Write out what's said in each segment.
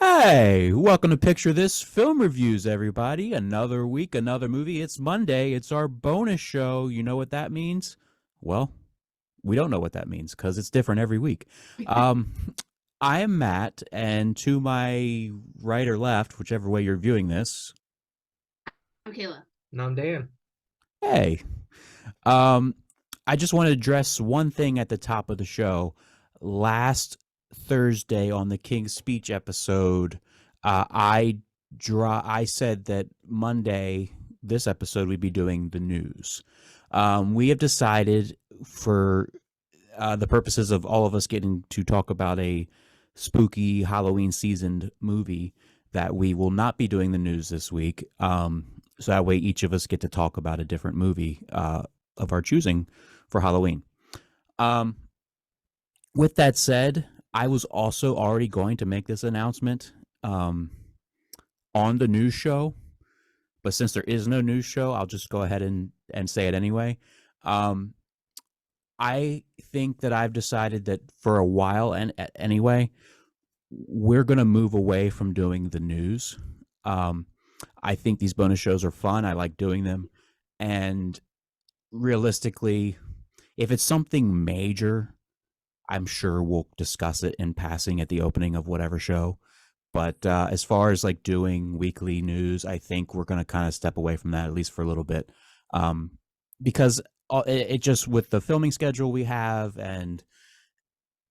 Hey, welcome to Picture This Film Reviews, everybody. Another week, another movie. It's Monday. It's our bonus show. You know what that means? Well, we don't know what that means because it's different every week. Um, I am Matt, and to my right or left, whichever way you're viewing this, I'm Kayla. And I'm Dan. hey. Um, I just want to address one thing at the top of the show. Last Thursday on the King's Speech episode, I said that Monday, this episode, we'd be doing the news. We have decided, for the purposes of all of us getting to talk about a spooky Halloween seasoned movie, that we will not be doing the news this week. So that way, each of us get to talk about a different movie of our choosing for Halloween. Um, with that said, I was also already going to make this announcement on the news show, but since there is no news show, I'll just go ahead and say it anyway. Um, I think that I've decided that for a while, and anyway, we're going to move away from doing the news. Um, I think these bonus shows are fun. I like doing them. And realistically, if it's something major, I'm sure we'll discuss it in passing at the opening of whatever show. But as far as like doing weekly news, I think we're going to kind of step away from that at least for a little bit, um, because it just with the filming schedule we have, and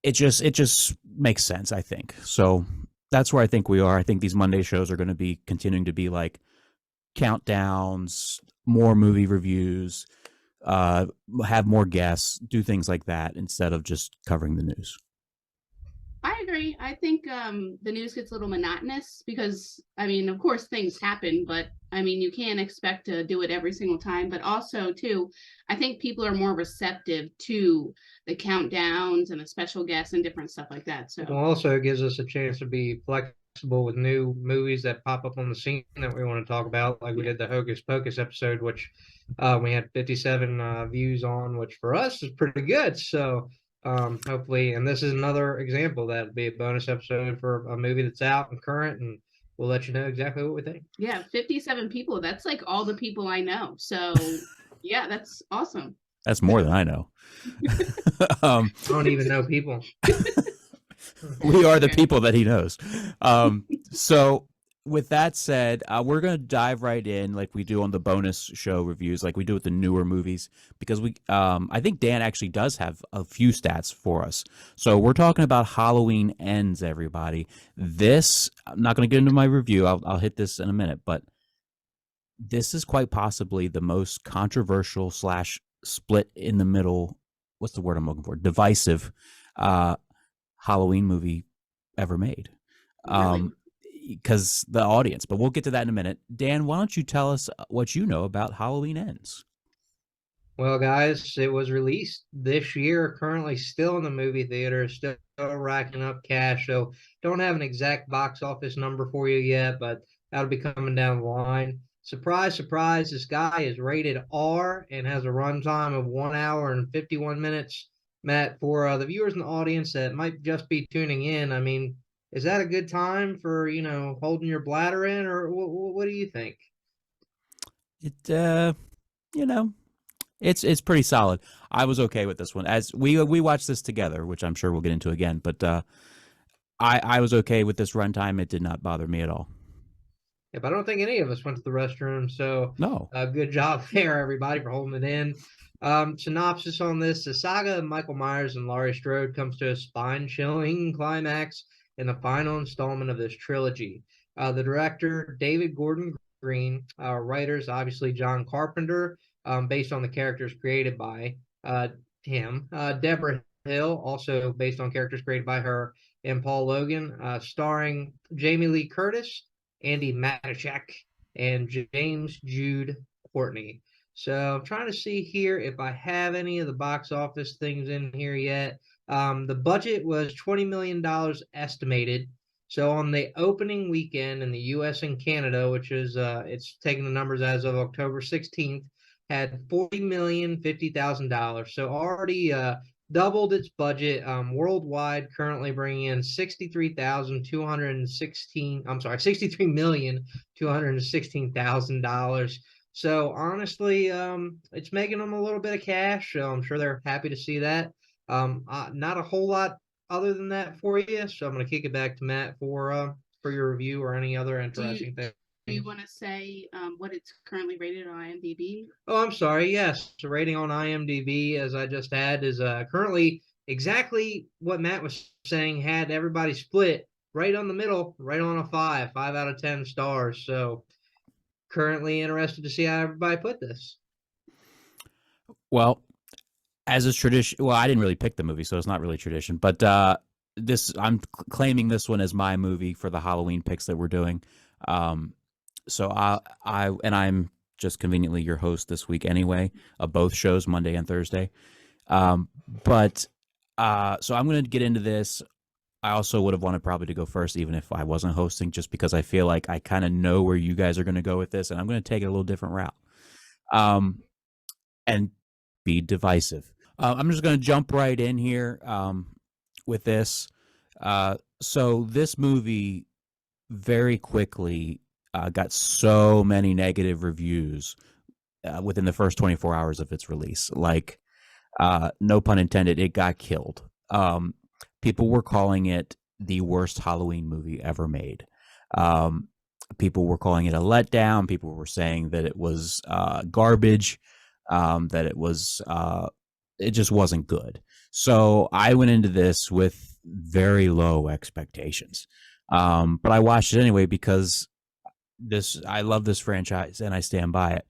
it just makes sense. I think so. That's where I think we are. I think these Monday shows are going to be continuing to be like countdowns, more movie reviews, uh, have more guests, do things like that instead of just covering the news. I agree. I think the news gets a little monotonous because, I mean, of course, things happen, but I mean, you can't expect to do it every single time. But also, too, I think people are more receptive to the countdowns and the special guests and different stuff like that. It So, also gives us a chance to be flexible with new movies that pop up on the scene that we want to talk about, like we yeah. did the Hocus Pocus episode, which we had 57 views on, which for us is pretty good. So hopefully, and this is another example that would be a bonus episode for a movie that's out and current, and we'll let you know exactly what we think. Yeah, 57 people. That's like all the people I know. So, yeah, that's awesome. That's more than I know. um, I don't even know people. we are the Okay. people that he knows. So, with that said, we're going to dive right in like we do on the bonus show reviews, like we do with the newer movies, because I think Dan actually does have a few stats for us. So, we're talking about Halloween Ends, everybody. This, I'm not going to get into my review, I'll hit this in a minute, but this is quite possibly the most controversial slash split in the middle. What's the word I'm looking for? Divisive uh, Halloween movie ever made. Really? Because the audience, but we'll get to that in a minute. Dan, why don't you tell us what you know about Halloween Ends? Well, guys, it was released this year, currently still in the movie theater, still racking up cash. So don't have an exact box office number for you yet, but that'll be coming down the line. Surprise, surprise, this guy is rated R and has a runtime of 1 hour and 51 minutes. Matt, for the viewers in the audience that might just be tuning in, I mean, is that a good time for, holding your bladder in, or what do you think? It, you know, it's pretty solid. I was okay with this one as we watched this together, which I'm sure we'll get into again. But I was okay with this runtime. It did not bother me at all. Yep, I don't think any of us went to the restroom, so No. good job there, everybody, for holding it in. Synopsis on this: the saga of Michael Myers and Laurie Strode comes to a spine-chilling climax in the final installment of this trilogy. The director, David Gordon Green, writers, obviously John Carpenter, based on the characters created by him. Deborah Hill, also based on characters created by her, and Paul Logan, starring Jamie Lee Curtis, Andy Matichak, and James Jude Courtney. So I'm trying to see here if I have any of the box office things in here yet. The budget was $20 million estimated. So on the opening weekend in the U.S. and Canada, which is it's taking the numbers as of October 16th, had $40,050,000. So already doubled its budget worldwide, currently bringing in 63,216. I'm sorry, $63,216,000. So honestly, it's making them a little bit of cash. So I'm sure they're happy to see that. Not a whole lot other than that for you. So I'm going to kick it back to Matt for your review or any other interesting thing. Do you want to say what it's currently rated on IMDb? Oh, I'm sorry. Yes, the rating on IMDb, as I just had, is currently exactly what Matt was saying. Had everybody split right on the middle, right on a 5 out of 10 stars. So currently interested to see how everybody put this. Well, as is tradition, well, I didn't really pick the movie, so it's not really tradition. But this, I'm claiming this one as my movie for the Halloween picks that we're doing. So I'm just conveniently your host this week anyway of both shows, Monday and Thursday. But so I'm going to get into this. I also would have wanted probably to go first, even if I wasn't hosting, just because I feel like I kind of know where you guys are going to go with this, and I'm going to take it a little different route, and be divisive. I'm just going to jump right in here with this. So this movie very quickly got so many negative reviews within the first 24 hours of its release. Like, no pun intended, it got killed. People were calling it the worst Halloween movie ever made. People were calling it a letdown. People were saying that it was garbage, that it just wasn't good. So I went into this with very low expectations. But I watched it anyway because I love this franchise and I stand by it.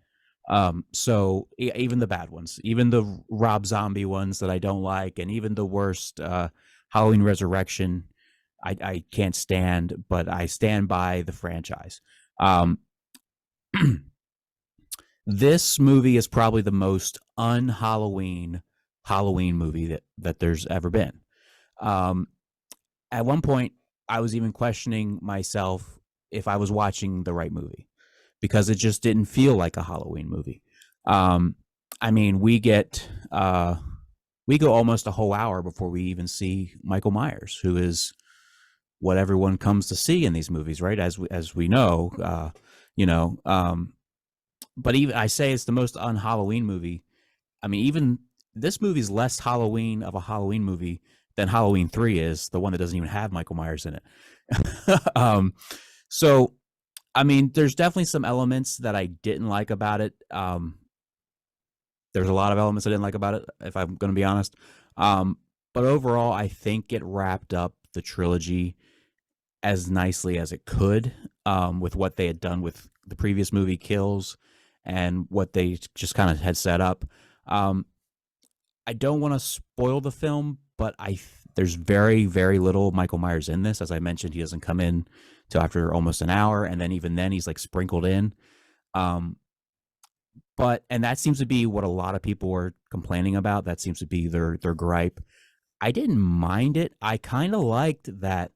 So even the bad ones, even the Rob Zombie ones that I don't like, and even the worst Halloween Resurrection, I can't stand, but I stand by the franchise. This movie is probably the most un-Halloween Halloween movie that there's ever been. At one point, I was even questioning myself if I was watching the right movie because it just didn't feel like a Halloween movie. I mean, we go almost a whole hour before we even see Michael Myers, who is what everyone comes to see in these movies, right? As we know, but even I say it's the most un-Halloween movie. I mean, even this movie's less Halloween of a Halloween movie than Halloween 3 is, the one that doesn't even have Michael Myers in it. So, I mean, there's definitely some elements that I didn't like about it. There's a lot of elements I didn't like about it, if I'm going to be honest. But overall, I think it wrapped up the trilogy as nicely as it could, with what they had done with the previous movie, Kills, and what they just kind of had set up. I don't want to spoil the film, but there's very, very little Michael Myers in this. As I mentioned, he doesn't come in till after almost an hour, and then even then he's like sprinkled in. And that seems to be what a lot of people were complaining about. That seems to be their gripe. I didn't mind it. I kind of liked that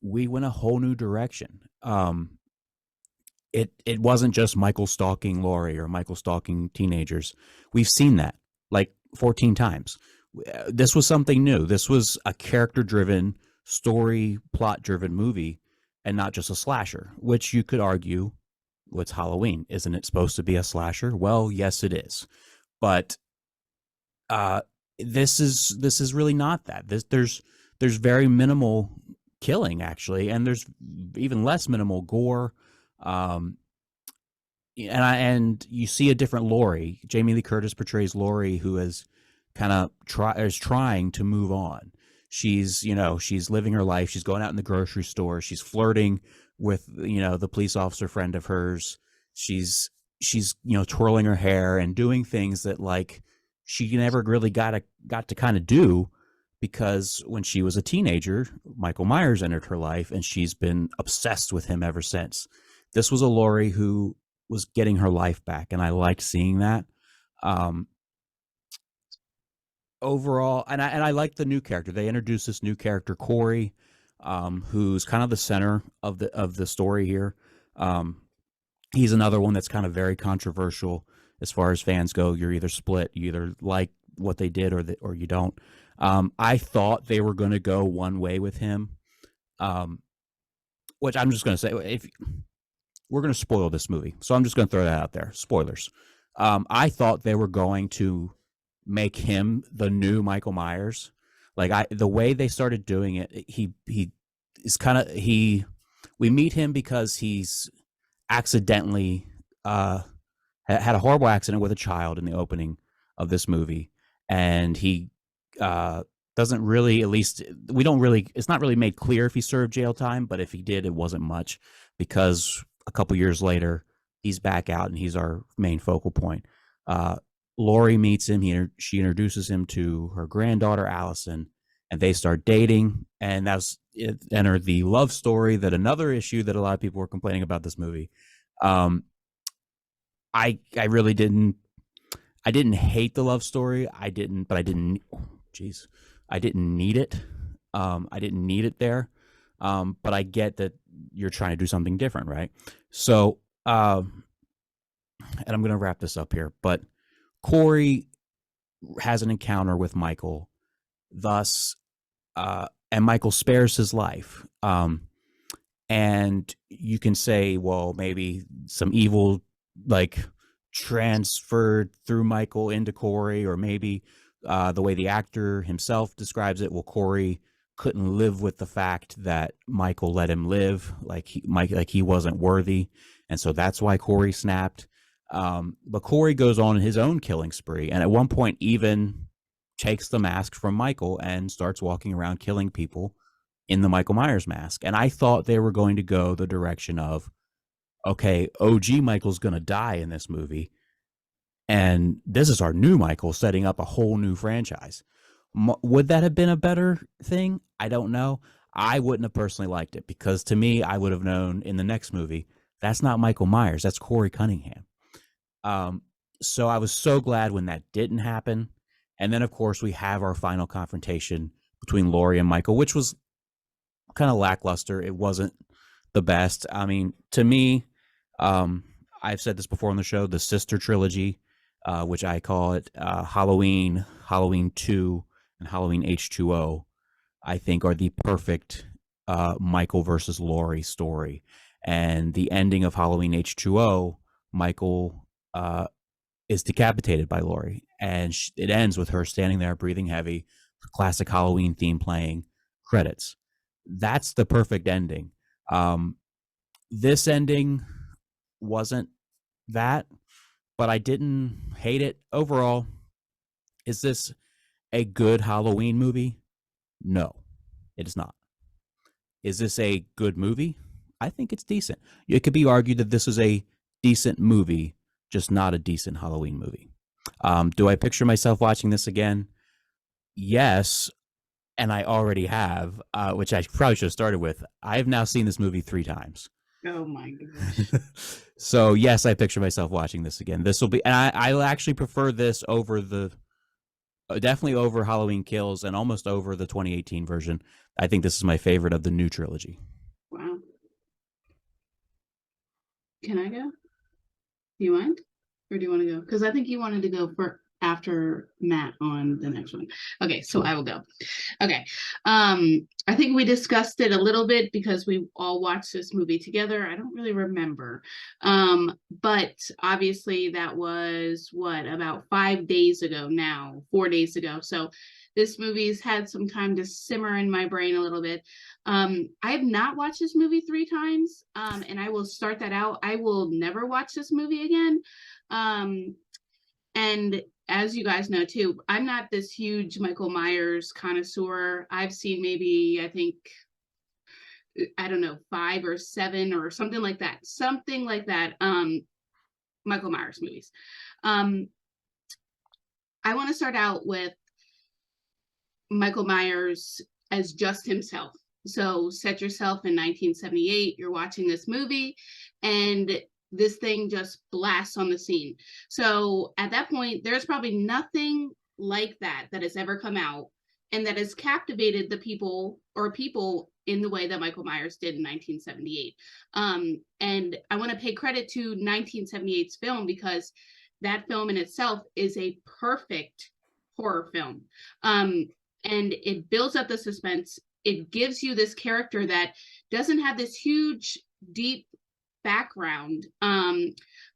we went a whole new direction. It wasn't just Michael stalking Laurie or Michael stalking teenagers. We've seen that like 14 times. This was something new. This was a character-driven, story, plot-driven movie, and not just a slasher, which you could argue, what's Halloween? Isn't it supposed to be a slasher? Well, yes, it is. But this is really not that. There's very minimal killing, actually, and there's even less minimal gore. And you see a different Laurie. Jamie Lee Curtis portrays Laurie, who is kind of trying to move on. She's living her life. She's going out in the grocery store. She's flirting with, the police officer friend of hers. She's twirling her hair and doing things that like she never really got to kind of do, because when she was a teenager, Michael Myers entered her life and she's been obsessed with him ever since. This was a Laurie who was getting her life back, and I liked seeing that. Overall, and I like the new character. They introduced this new character, Corey, who's kind of the center of the story here. He's another one that's kind of very controversial as far as fans go. You're either split, you either like what they did or you don't. I thought they were going to go one way with him, which I'm just going to say, if we're going to spoil this movie, so I'm just going to throw that out there. Spoilers. I thought they were going to make him the new Michael Myers. Like the way they started doing it, he is kind of we meet him because he's accidentally had a horrible accident with a child in the opening of this movie, and he doesn't really, at least we don't really, it's not really made clear if he served jail time, but if he did, it wasn't much, because a couple years later he's back out and he's our main focal point. Laurie meets him. She introduces him to her granddaughter Allison, and they start dating, and that's it. Entered the love story, that another issue that a lot of people were complaining about this movie. I really didn't. I didn't hate the love story. I didn't need it. I didn't need it there. But I get that you're trying to do something different, right? So, and I'm going to wrap this up here, but Corey has an encounter with Michael, thus, and Michael spares his life. And you can say, well, maybe some evil, like, transferred through Michael into Corey, or maybe the way the actor himself describes it, well, Corey couldn't live with the fact that Michael let him live, like he wasn't worthy, and so that's why Corey snapped. But Corey goes on his own killing spree, and at one point even takes the mask from Michael and starts walking around killing people in the Michael Myers mask. And I thought they were going to go the direction of, okay, OG Michael's going to die in this movie, and this is our new Michael setting up a whole new franchise. Would that have been a better thing? I don't know. I wouldn't have personally liked it, because to me, I would have known in the next movie, that's not Michael Myers, that's Corey Cunningham. So I was so glad when that didn't happen. And then, of course, we have our final confrontation between Laurie and Michael, which was kind of lackluster. It wasn't the best. I mean, to me, I've said this before on the show, the sister trilogy, which I call it Halloween, Halloween 2, and Halloween H2O, I think are the perfect Michael versus Laurie story. And the ending of Halloween H2O, Michael is decapitated by Laurie, and it ends with her standing there breathing heavy, classic Halloween theme playing, credits. That's the perfect ending. This ending wasn't that, but I didn't hate it overall. Is this a good Halloween movie? No, it is not. Is this a good movie? I think it's decent. It could be argued that this is a decent movie, just not a decent Halloween movie. Do I picture myself watching this again? Yes, and I already have, which I probably should have started with. I have now seen this movie 3 times. Oh my gosh. So yes, I picture myself watching this again. This will be, and I actually prefer this over definitely over Halloween Kills, and almost over the 2018 version. I think this is my favorite of the new trilogy. Wow. Can I go? Do you mind? Or do you want to go? Because I think you wanted to go for after Matt on the next one. Okay, so I will go. Okay. I think we discussed it a little bit because we all watched this movie together. I don't really remember. But obviously that was about 5 days ago now, 4 days ago. So this movie's had some time to simmer in my brain a little bit. I have not watched this movie 3 times, and I will start that out. I will never watch this movie again. And as you guys know too, I'm not this huge Michael Myers connoisseur. I've seen maybe, I think, I don't know, 5 or 7 or something like that. Michael Myers movies. I want to start out with Michael Myers as just himself. So set yourself in 1978, you're watching this movie, and this thing just blasts on the scene. So at that point, there's probably nothing like that has ever come out and that has captivated the people in the way that Michael Myers did in 1978. And I want to pay credit to 1978's film, because that film in itself is a perfect horror film. and it builds up the suspense. It gives you this character that doesn't have this huge, deep background,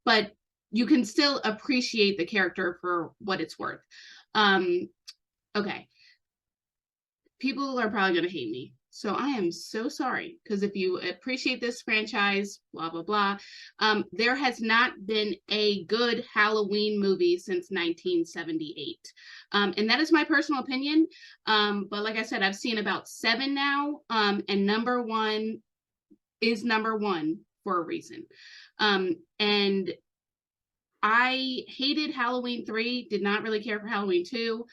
but you can still appreciate the character for what it's worth. Okay. People are probably going to hate me. So I am so sorry, because if you appreciate this franchise, blah, blah, blah, there has not been a good Halloween movie since 1978. And that is my personal opinion. But like I said, I've seen about 7 now, and number one is number one for a reason. And I hated Halloween 3, did not really care for Halloween 2.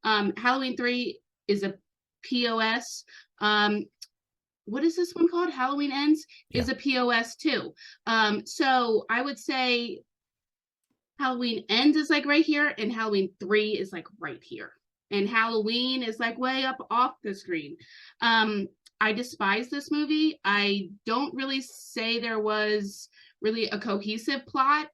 Halloween 3 is a POS. What is this one called? Halloween Ends is a POS too. So I would say Halloween Ends is like right here, and Halloween 3 is like right here. And Halloween is like way up off the screen. I despise this movie. I don't really say there was really a cohesive plot.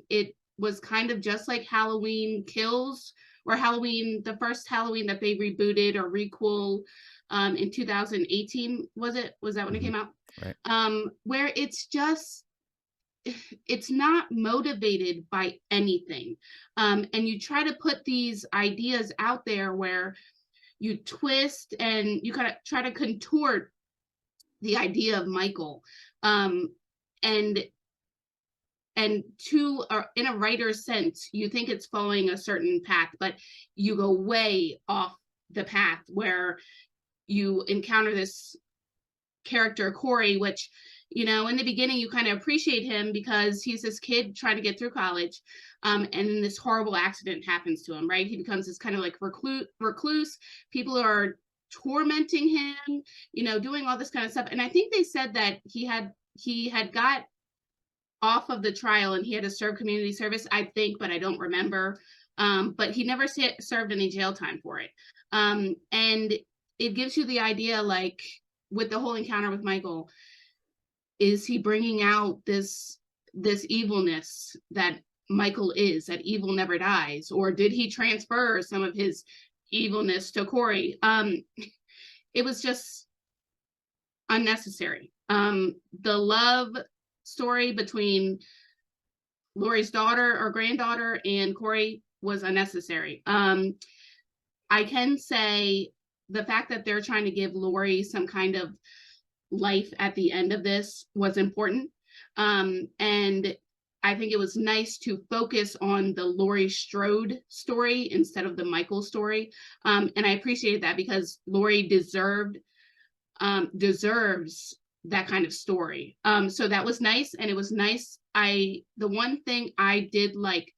It was kind of just like Halloween Kills, or Halloween, the first Halloween that they rebooted or requel in 2018, was it? Was that when it came out? Right. Where it's just, it's not motivated by anything. And you try to put these ideas out there where you twist and you kind of try to contort the idea of Michael. And to, in a writer's sense, you think it's following a certain path, but you go way off the path, where you encounter this character, Corey, which, you know, in the beginning you kind of appreciate him because he's this kid trying to get through college, and then this horrible accident happens to him, right? He becomes this kind of like recluse. People are tormenting him, you know, doing all this kind of stuff. And I think they said that he had got off of the trial and he had to serve community service, I think, but I don't remember. But he never served any jail time for it. And it gives you the idea, like, with the whole encounter with Michael, is he bringing out this evilness that Michael is, that evil never dies? Or did he transfer some of his evilness to Corey? It was just unnecessary. The love story between Laurie's daughter or granddaughter and Corey was unnecessary. I can say the fact that they're trying to give Laurie some kind of life at the end of this was important. And I think it was nice to focus on the Laurie Strode story instead of the Michael story. And I appreciated that, because Laurie deserves that kind of story. So that was nice. And it was nice. The one thing I did like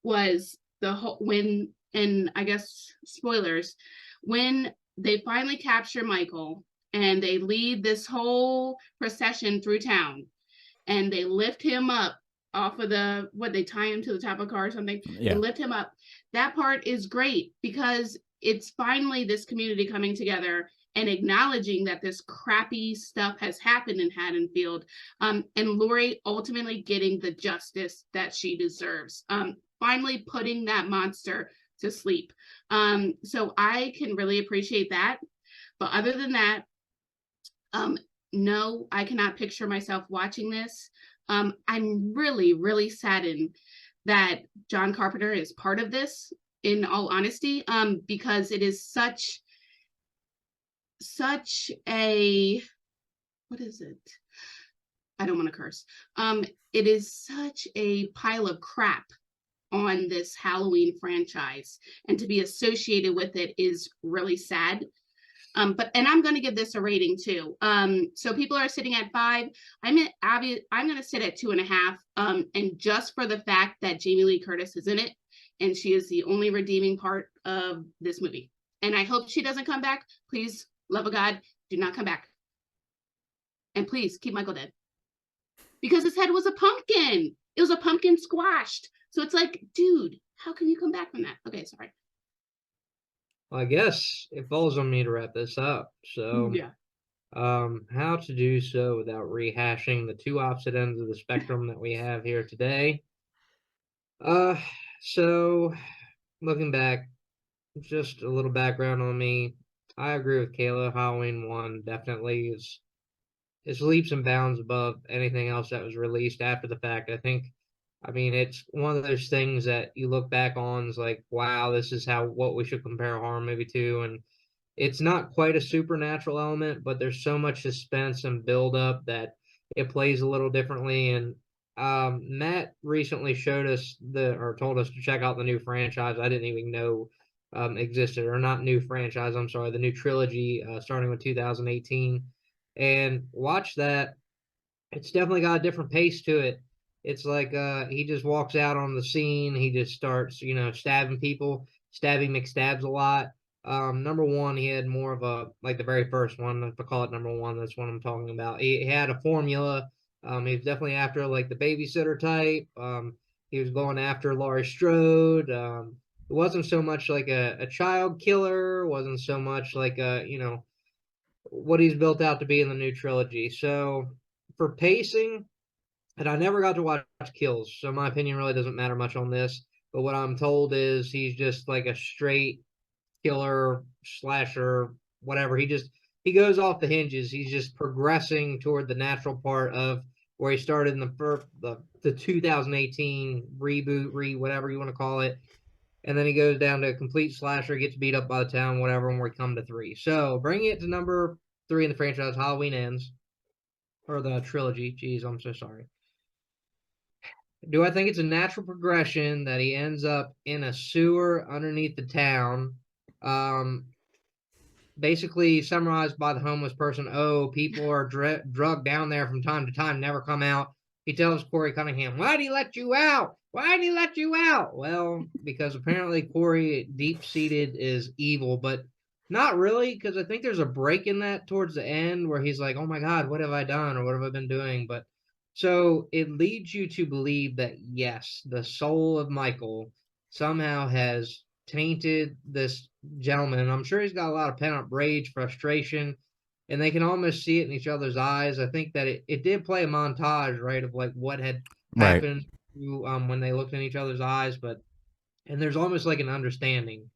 was and I guess spoilers, when they finally capture Michael and they lead this whole procession through town and they lift him up off of they tie him to the top of a car or something. Yeah. They lift him up. That part is great, because it's finally this community coming together and acknowledging that this crappy stuff has happened in Haddonfield, and Laurie ultimately getting the justice that she deserves, finally putting that monster to sleep. So I can really appreciate that. But other than that, no, I cannot picture myself watching this. I'm really, really saddened that John Carpenter is part of this, in all honesty, because it is such a, what is it? I don't want to curse. It is such a pile of crap on this Halloween franchise, and to be associated with it is really sad. And I'm going to give this a rating too. So people are sitting at 5. I'm going to sit at 2.5. And just for the fact that Jamie Lee Curtis is in it, and she is the only redeeming part of this movie. And I hope she doesn't come back. Please, love of God, do not come back. And please keep Michael dead, because his head was a pumpkin. It was a pumpkin squashed. So it's like, dude, how can you come back from that? Okay, sorry. Well, I guess it falls on me to wrap this up. So, Yeah. how to do so without rehashing the two opposite ends of the spectrum that we have here today. So looking back, just a little background on me. I agree with Kayla. Halloween 1 definitely is leaps and bounds above anything else that was released after the fact. I mean, it's one of those things that you look back on is like, wow, this is what we should compare a horror movie to. And it's not quite a supernatural element, but there's so much suspense and build up that it plays a little differently. And Matt recently showed us or told us to check out the new franchise. I didn't even know existed, or not new franchise. I'm sorry, the new trilogy starting with 2018, and watch that. It's definitely got a different pace to it. It's like he just walks out on the scene, he just starts, stabbing people, stabbing McStabs a lot. Number one, he had more of a like the very first one, if I call it number one, that's what I'm talking about. He had a formula. He was definitely after like the babysitter type. He was going after Laurie Strode. It wasn't so much like a child killer, wasn't so much like what he's built out to be in the new trilogy. So for pacing, and I never got to watch Kills, so my opinion really doesn't matter much on this. But what I'm told is he's just like a straight killer, slasher, whatever. He goes off the hinges. He's just progressing toward the natural part of where he started in the 2018 reboot, whatever you want to call it. And then he goes down to a complete slasher, gets beat up by the town, whatever, and we come to 3. So bringing it to number 3 in the franchise, Halloween Ends, or the trilogy. Jeez, I'm so sorry. Do I think it's a natural progression that he ends up in a sewer underneath the town? Basically summarized by the homeless person. Oh, people are drugged down there from time to time, never come out. He tells Corey Cunningham, "Why'd he let you out? Why'd he let you out?" Well, because apparently Corey, deep seated, is evil, but not really, because I think there's a break in that towards the end where he's like, "Oh my God, what have I done, or what have I been doing?" But so it leads you to believe that yes, the soul of Michael somehow has tainted this gentleman. And I'm sure he's got a lot of pent up rage, frustration, and they can almost see it in each other's eyes. I think that it did play a montage, right, of like what had Right. happened to, when they looked in each other's eyes, and there's almost like an understanding.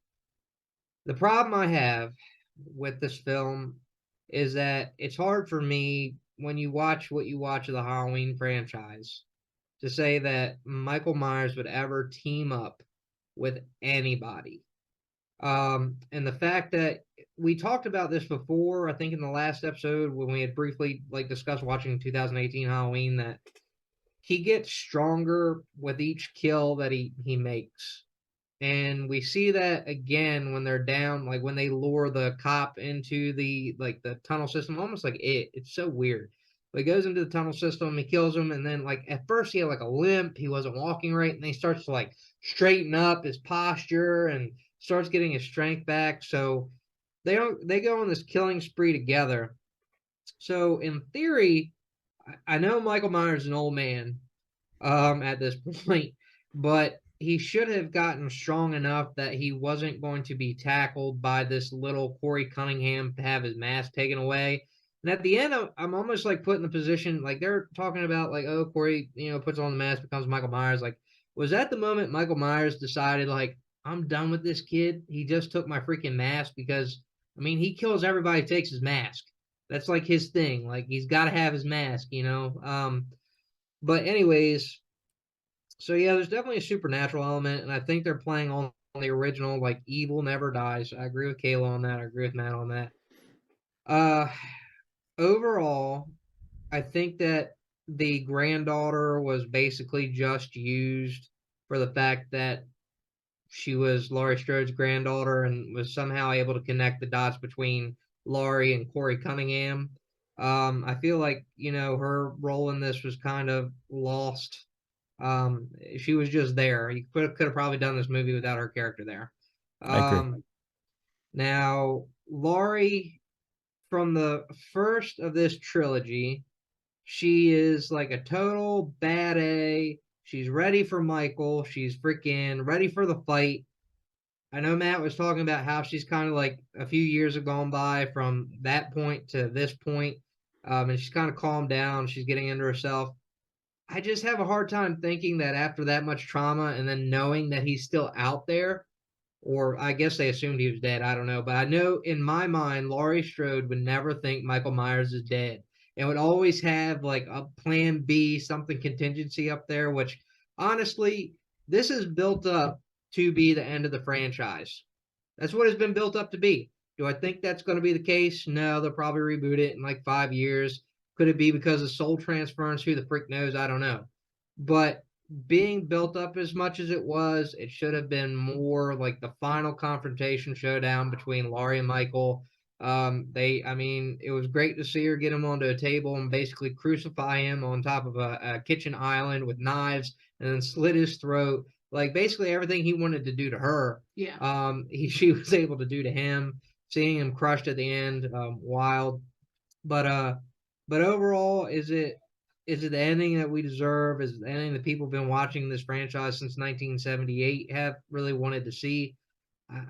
The problem I have with this film is that it's hard for me when you watch what you watch of the Halloween franchise to say that Michael Myers would ever team up with anybody. And the fact that we talked about this before, I think in the last episode when we had briefly like discussed watching 2018 Halloween, that he gets stronger with each kill that he makes. And we see that again when they're down, like when they lure the cop into the tunnel system, almost like it's so weird. But he goes into the tunnel system, he kills him, and then like at first he had like a limp, he wasn't walking right, and he starts to like straighten up his posture and starts getting his strength back. So they go on this killing spree together. So in theory, I know Michael Myers is an old man, at this point, but he should have gotten strong enough that he wasn't going to be tackled by this little Corey Cunningham to have his mask taken away. And at the end, I'm almost like put in the position like they're talking about like, oh, Corey, puts on the mask, becomes Michael Myers. Like, was that the moment Michael Myers decided like I'm done with this kid? He just took my freaking mask because I mean he kills everybody who takes his mask. That's like his thing. Like he's got to have his mask. But anyways, so yeah, there's definitely a supernatural element, and I think they're playing on the original, like evil never dies. I agree with Kayla on that. I agree with Matt on that. Uh, Overall, I think that the granddaughter was basically just used for the fact that she was Laurie Strode's granddaughter and was somehow able to connect the dots between Laurie and Corey Cunningham. I feel like her role in this was kind of lost. She was just there. You could have probably done this movie without her character there. I agree. Now Laurie, from the first of this trilogy, she is like a total bad A. She's ready for Michael. She's freaking ready for the fight. I know Matt was talking about how she's kind of like a few years have gone by from that point to this point, and she's kind of calmed down. She's getting into herself. I just have a hard time thinking that after that much trauma and then knowing that he's still out there, or I guess they assumed he was dead. I don't know. But I know in my mind, Laurie Strode would never think Michael Myers is dead and would always have like a plan B, something contingency up there, which honestly, this is built up to be the end of the franchise. That's what it's been built up to be. Do I think that's going to be the case? No, they'll probably reboot it in like 5 years. Could it be because of soul transference? Who the freak knows? I don't know. But being built up as much as it was, it should have been more like the final confrontation showdown between Laurie and Michael. I mean, it was great to see her get him onto a table and basically crucify him on top of a kitchen island with knives and then slit his throat. Like basically everything he wanted to do to her, Yeah. she was able to do to him. Seeing him crushed at the end, wild. But but overall, is it the ending that we deserve? Is it the ending that people have been watching this franchise since 1978 have really wanted to see?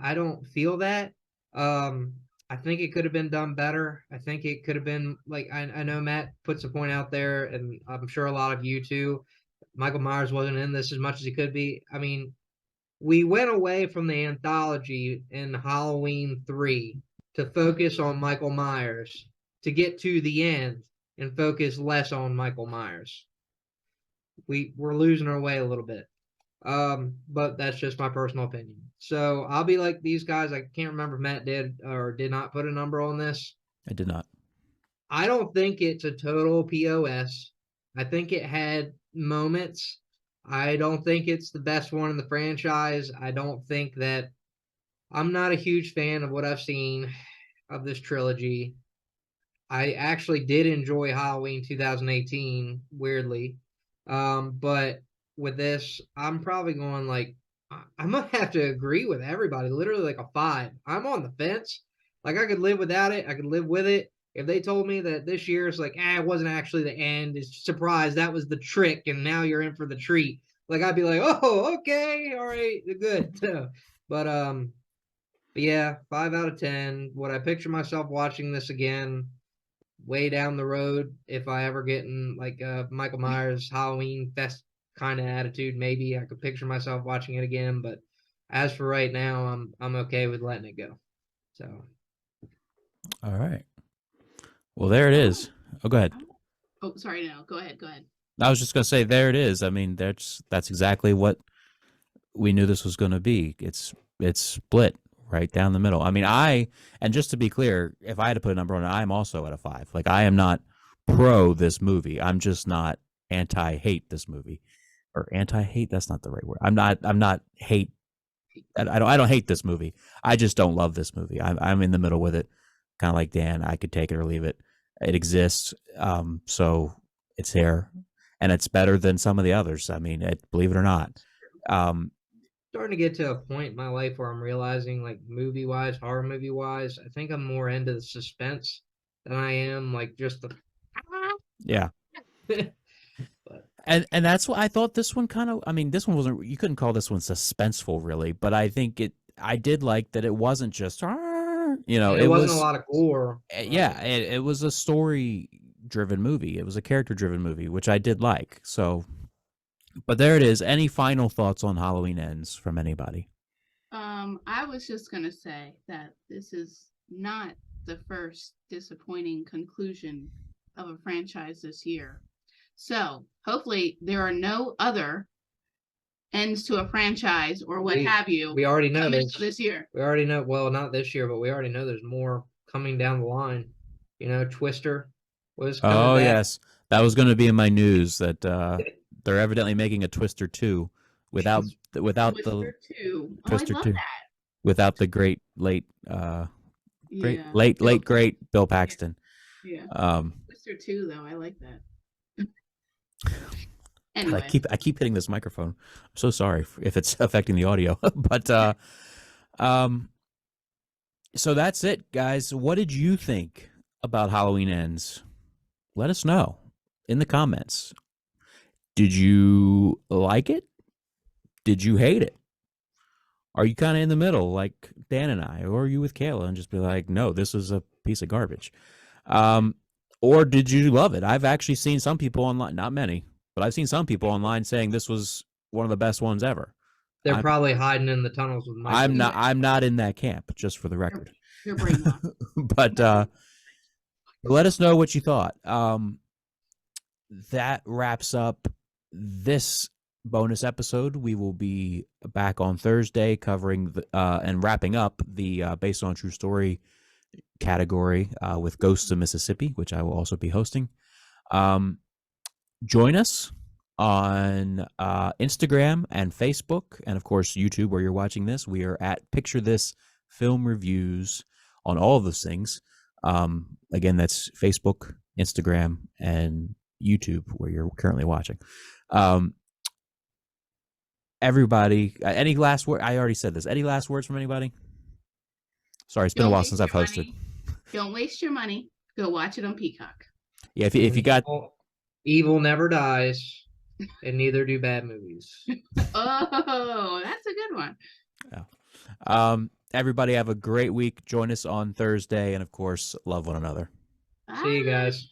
I don't feel that. Um, I think it could have been done better. I think it could have been like I know Matt puts a point out there, and I'm sure a lot of you too. Michael Myers wasn't in this as much as he could be. I mean, we went away from the anthology in Halloween 3 to focus on Michael Myers to get to the end and focus less on Michael Myers. We're losing our way a little bit. But that's just my personal opinion. So I'll be like these guys. I can't remember if Matt did or did not put a number on this. I did not. I don't think it's a total POS. I think it had moments. I don't think it's the best one in the franchise. I don't think that I'm not a huge fan of what I've seen of this trilogy. I actually did enjoy Halloween 2018, weirdly. But with this, I'm probably going like I'm gonna have to agree with everybody, literally like a 5. I'm on the fence. Like I could live without it, I could live with it. If they told me that this year is like, it wasn't actually the end, it's surprise, that was the trick, and now you're in for the treat. Like I'd be like, oh, okay, all right, good. But but yeah, 5 out of 10. Would I picture myself watching this again? Way down the road, if I ever get in like Michael Myers Halloween fest kind of attitude, maybe I could picture myself watching it again. But as for right now, I'm okay with letting it go. So All right. Well, there it is. Oh, go ahead. Oh, sorry. No, go ahead. Go ahead. I was just going to say, there it is. I mean, that's exactly what we knew this was going to be. It's split right down the middle. I mean, and just to be clear, if I had to put a number on it, I'm also at a 5. Like I am not pro this movie. I'm just not anti-hate this movie, or anti-hate. That's not the right word. I'm not hate. I don't hate this movie. I just don't love this movie. I'm in the middle with it, kind of like Dan. I could take it or leave it. It exists, so it's there, and it's better than some of the others. I mean, believe it or not. Starting to get to a point in my life where I'm realizing, like movie wise, horror movie wise, I think I'm more into the suspense than I am like just the. Yeah. But And that's what I thought this one kind of. I mean, this one wasn't. You couldn't call this one suspenseful, really. But I think it. I did like that it wasn't just. it wasn't a lot of gore. Yeah, it was a story-driven movie. It was a character-driven movie, which I did like. So, but there it is. Any final thoughts on Halloween Ends from anybody? I was just gonna say that this is not the first disappointing conclusion of a franchise this year. So hopefully there are no other ends to a franchise or what have you. We already know this year. We already know. Well, not this year, but we already know there's more coming down the line. You know, Twister was coming Oh back. yes, that was going to be in my news that they're evidently making a Twister 2 without Twister 2. Twister I love 2 that. without the great late Bill Paxton. Yeah. Twister 2 though, I like that. Anyway. I keep hitting this microphone. I'm so sorry if it's affecting the audio, but so that's it, guys. What did you think about Halloween Ends? Let us know in the comments. Did you like it? Did you hate it? Are you kind of in the middle like Dan and I, or are you with Kayla and just be like, no, this is a piece of garbage? Or did you love it? I've actually seen some people online, not many, but I've seen some people online saying this was one of the best ones ever. They're I'm, probably hiding in the tunnels with Michael. I'm not in that camp, just for the record. You're brainwashed. But let us know what you thought. That wraps up this bonus episode. We will be back on Thursday covering and wrapping up the based on true story category with Ghosts of Mississippi, which I will also be hosting. Join us on Instagram and Facebook, and of course YouTube, where you're watching this. We are at Picture This Film Reviews on all of those things. Again, that's Facebook, Instagram, and YouTube, where you're currently watching. Everybody, any last word? I already said this. Any last words from anybody? Sorry, it's been a while since I've hosted. Don't waste your money. Go watch it on Peacock. Yeah, if you got evil never dies, and neither do bad movies. Oh, that's a good one. Yeah. Everybody have a great week. Join us on Thursday, and of course, love one another. See you guys.